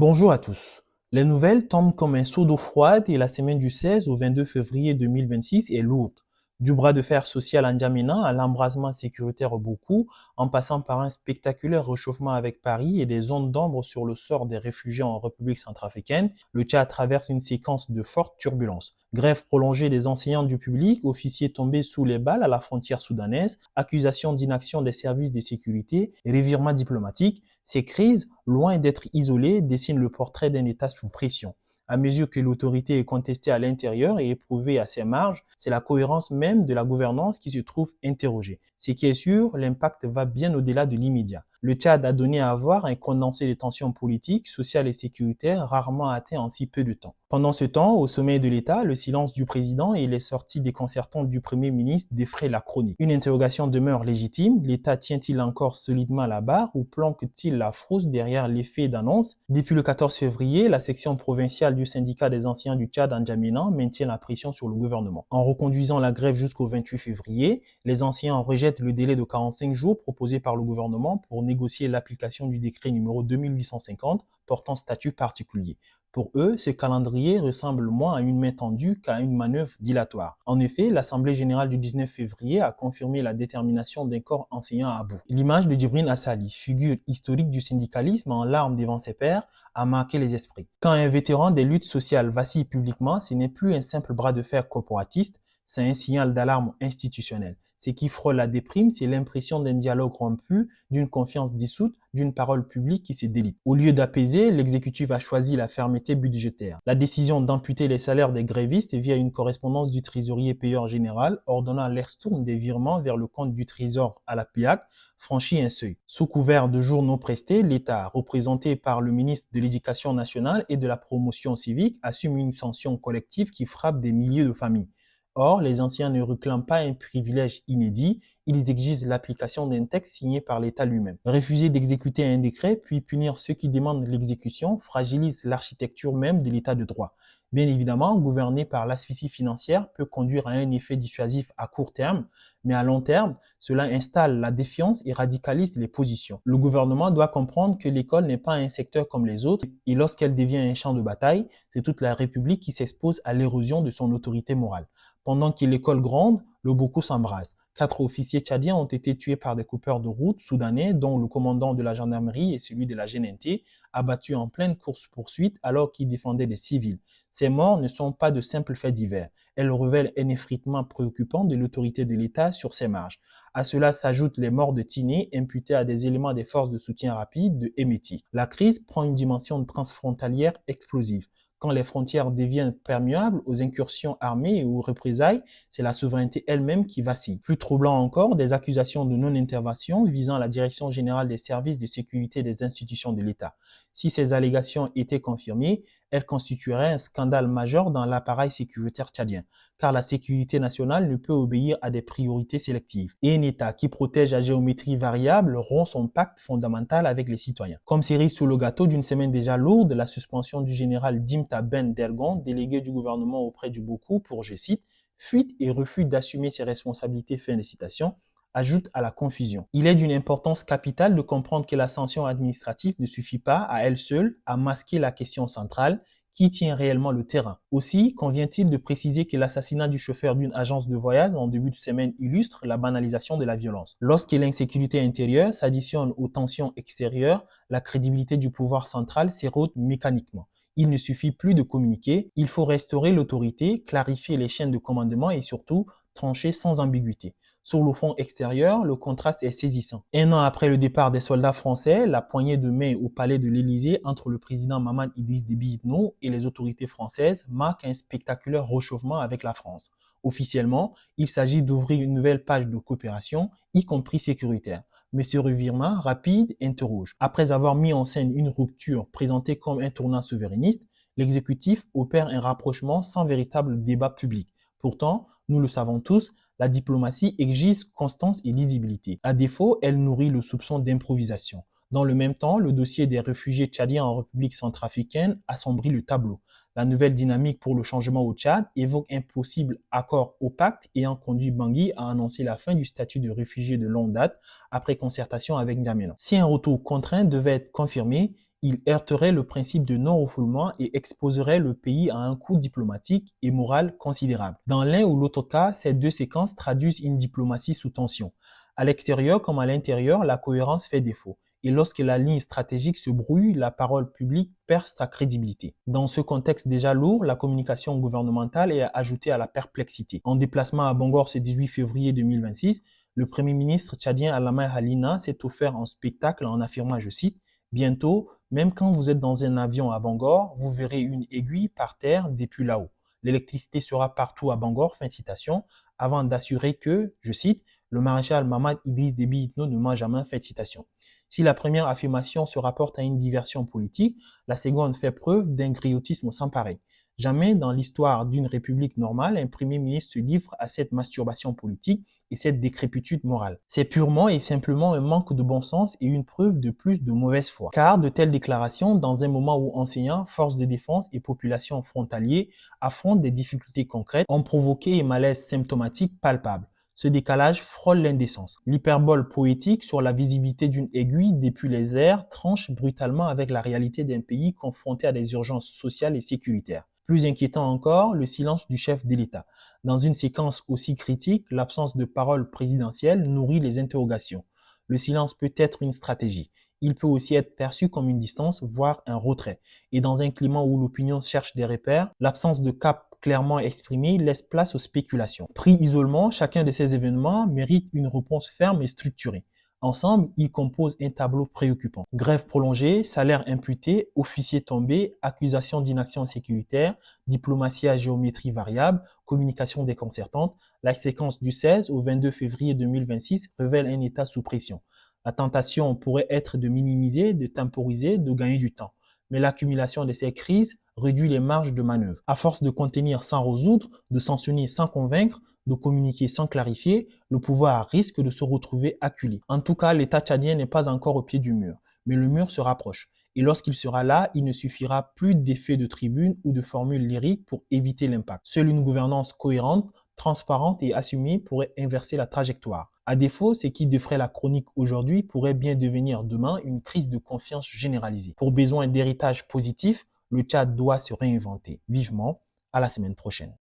Bonjour à tous. Les nouvelles tombent comme un seau d'eau froide et la semaine du 16 au 22 février 2026 est lourde. Du bras de fer social à N'Djamena à l'embrasement sécuritaire au Boku, en passant par un spectaculaire réchauffement avec Paris et des zones d'ombre sur le sort des réfugiés en République centrafricaine, le Tchad traverse une séquence de fortes turbulences. Grève prolongée des enseignants du public, officiers tombés sous les balles à la frontière soudanaise, accusations d'inaction des services de sécurité, revirements diplomatiques, ces crises, loin d'être isolées, dessinent le portrait d'un État sous pression. À mesure que l'autorité est contestée à l'intérieur et éprouvée à ses marges, c'est la cohérence même de la gouvernance qui se trouve interrogée. Ce qui est sûr, l'impact va bien au-delà de l'immédiat. Le Tchad a donné à voir un condensé de tensions politiques, sociales et sécuritaires rarement atteint en si peu de temps. Pendant ce temps, au sommet de l'État, le silence du président et les sorties déconcertantes du Premier ministre défraient la chronique. Une interrogation demeure légitime. L'État tient-il encore solidement la barre ou planque-t-il la frousse derrière l'effet d'annonce? Depuis le 14 février, la section provinciale du syndicat des enseignants du Tchad, N'Djamena, maintient la pression sur le gouvernement. En reconduisant la grève jusqu'au 28 février, les enseignants rejettent le délai de 45 jours proposé par le gouvernement pour négocier l'application du décret numéro 2850 portant statut particulier. Pour eux, ce calendrier ressemble moins à une main tendue qu'à une manœuvre dilatoire. En effet, l'Assemblée générale du 19 février a confirmé la détermination d'un corps enseignant à bout. L'image de Djibril Assali, figure historique du syndicalisme en larmes devant ses pairs, a marqué les esprits. Quand un vétéran des luttes sociales vacille publiquement, ce n'est plus un simple bras de fer corporatiste, c'est un signal d'alarme institutionnel. Ce qui frôle la déprime, c'est l'impression d'un dialogue rompu, d'une confiance dissoute, d'une parole publique qui se délite. Au lieu d'apaiser, l'exécutif a choisi la fermeté budgétaire. La décision d'amputer les salaires des grévistes via une correspondance du trésorier payeur général ordonnant l'extourne des virements vers le compte du trésor à la PIAC franchit un seuil. Sous couvert de jours non prestés, l'État, représenté par le ministre de l'Éducation nationale et de la promotion civique, assume une sanction collective qui frappe des milliers de familles. Or, les anciens ne réclament pas un privilège inédit, ils exigent l'application d'un texte signé par l'État lui-même. Refuser d'exécuter un décret, puis punir ceux qui demandent l'exécution, fragilise l'architecture même de l'État de droit. Bien évidemment, gouverner par l'asphyxie financière peut conduire à un effet dissuasif à court terme, mais à long terme, cela installe la défiance et radicalise les positions. Le gouvernement doit comprendre que l'école n'est pas un secteur comme les autres, et lorsqu'elle devient un champ de bataille, c'est toute la République qui s'expose à l'érosion de son autorité morale. Pendant que l'école gronde, le Boku s'embrase. 4 officiers tchadiens ont été tués par des coupeurs de route soudanais, dont le commandant de la gendarmerie et celui de la GNT, abattus en pleine course-poursuite alors qu'ils défendaient des civils. Ces morts ne sont pas de simples faits divers. Elles révèlent un effritement préoccupant de l'autorité de l'État sur ses marges. À cela s'ajoutent les morts de Tiné, imputés à des éléments des forces de soutien rapide de Emeti. La crise prend une dimension transfrontalière explosive. Quand les frontières deviennent perméables aux incursions armées et aux représailles, c'est la souveraineté elle-même qui vacille. Plus troublant encore, des accusations de non-intervention visant la Direction générale des services de sécurité des institutions de l'État. Si ces allégations étaient confirmées, elles constitueraient un scandale majeur dans l'appareil sécuritaire tchadien, car la sécurité nationale ne peut obéir à des priorités sélectives. Et un État qui protège à géométrie variable rompt son pacte fondamental avec les citoyens. Comme cerise sous le gâteau d'une semaine déjà lourde, la suspension du général Dimta Ben Dergon, délégué du gouvernement auprès du Boku pour, je cite, fuite et refus d'assumer ses responsabilités, fin de citation, ajoute à la confusion. Il est d'une importance capitale de comprendre que la sanction administrative ne suffit pas à elle seule à masquer la question centrale: qui tient réellement le terrain? Aussi, convient-il de préciser que l'assassinat du chauffeur d'une agence de voyage en début de semaine illustre la banalisation de la violence. Lorsque l'insécurité intérieure s'additionne aux tensions extérieures, la crédibilité du pouvoir central s'érode mécaniquement. Il ne suffit plus de communiquer, il faut restaurer l'autorité, clarifier les chaînes de commandement et surtout trancher sans ambiguïté. Sur le front extérieur, le contraste est saisissant. Un an après le départ des soldats français, la poignée de main au palais de l'Élysée entre le président Maman Idriss Déby Itno et les autorités françaises marque un spectaculaire réchauffement avec la France. Officiellement, il s'agit d'ouvrir une nouvelle page de coopération, y compris sécuritaire. Mais ce revirement rapide interroge. Après avoir mis en scène une rupture présentée comme un tournant souverainiste, l'exécutif opère un rapprochement sans véritable débat public. Pourtant, nous le savons tous, la diplomatie exige constance et lisibilité. À défaut, elle nourrit le soupçon d'improvisation. Dans le même temps, le dossier des réfugiés tchadiens en République centrafricaine assombrit le tableau. La nouvelle dynamique pour le changement au Tchad évoque un possible accord au pacte ayant conduit Bangui à annoncer la fin du statut de réfugié de longue date après concertation avec N'Djamena. Si un retour contraint devait être confirmé, Il heurterait le principe de non-refoulement et exposerait le pays à un coût diplomatique et moral considérable. Dans l'un ou l'autre cas, ces deux séquences traduisent une diplomatie sous tension. À l'extérieur comme à l'intérieur, la cohérence fait défaut. Et lorsque la ligne stratégique se brouille, la parole publique perd sa crédibilité. Dans ce contexte déjà lourd, la communication gouvernementale est ajoutée à la perplexité. En déplacement à Bangor ce 18 février 2026, le Premier ministre tchadien Alamai Halina s'est offert en spectacle en affirmant, je cite, « Bientôt, même quand vous êtes dans un avion à Bangor, vous verrez une aiguille par terre depuis là-haut. L'électricité sera partout à Bangor, fin de citation, avant d'assurer que, je cite, le maréchal Mamad Idriss Déby Itno ne mange jamais, fin de citation. Si la première affirmation se rapporte à une diversion politique, la seconde fait preuve d'un griotisme sans pareil. Jamais dans l'histoire d'une république normale, un premier ministre se livre à cette masturbation politique et cette décrépitude morale. C'est purement et simplement un manque de bon sens et une preuve de plus de mauvaise foi. Car de telles déclarations, dans un moment où enseignants, forces de défense et populations frontaliers affrontent des difficultés concrètes, ont provoqué un malaise symptomatique palpable. Ce décalage frôle l'indécence. L'hyperbole poétique sur la visibilité d'une aiguille depuis les airs tranche brutalement avec la réalité d'un pays confronté à des urgences sociales et sécuritaires. Plus inquiétant encore, le silence du chef de l'État. Dans une séquence aussi critique, l'absence de parole présidentielle nourrit les interrogations. Le silence peut être une stratégie. Il peut aussi être perçu comme une distance, voire un retrait. Et dans un climat où l'opinion cherche des repères, l'absence de cap clairement exprimé laisse place aux spéculations. Pris isolement, chacun de ces événements mérite une réponse ferme et structurée. Ensemble, ils composent un tableau préoccupant. Grève prolongée, salaire imputé, officiers tombés, accusations d'inaction sécuritaire, diplomatie à géométrie variable, communication déconcertante. La séquence du 16 au 22 février 2026 révèle un état sous pression. La tentation pourrait être de minimiser, de temporiser, de gagner du temps. Mais l'accumulation de ces crises réduit les marges de manœuvre. À force de contenir sans résoudre, de sanctionner sans convaincre, de communiquer sans clarifier, le pouvoir risque de se retrouver acculé. En tout cas, l'État tchadien n'est pas encore au pied du mur, mais le mur se rapproche. Et lorsqu'il sera là, il ne suffira plus d'effets de tribune ou de formules lyriques pour éviter l'impact. Seule une gouvernance cohérente, transparente et assumée pourrait inverser la trajectoire. À défaut, ce qui défraie la chronique aujourd'hui pourrait bien devenir demain une crise de confiance généralisée. Pour besoin d'héritage positif, le Tchad doit se réinventer. Vivement, à la semaine prochaine.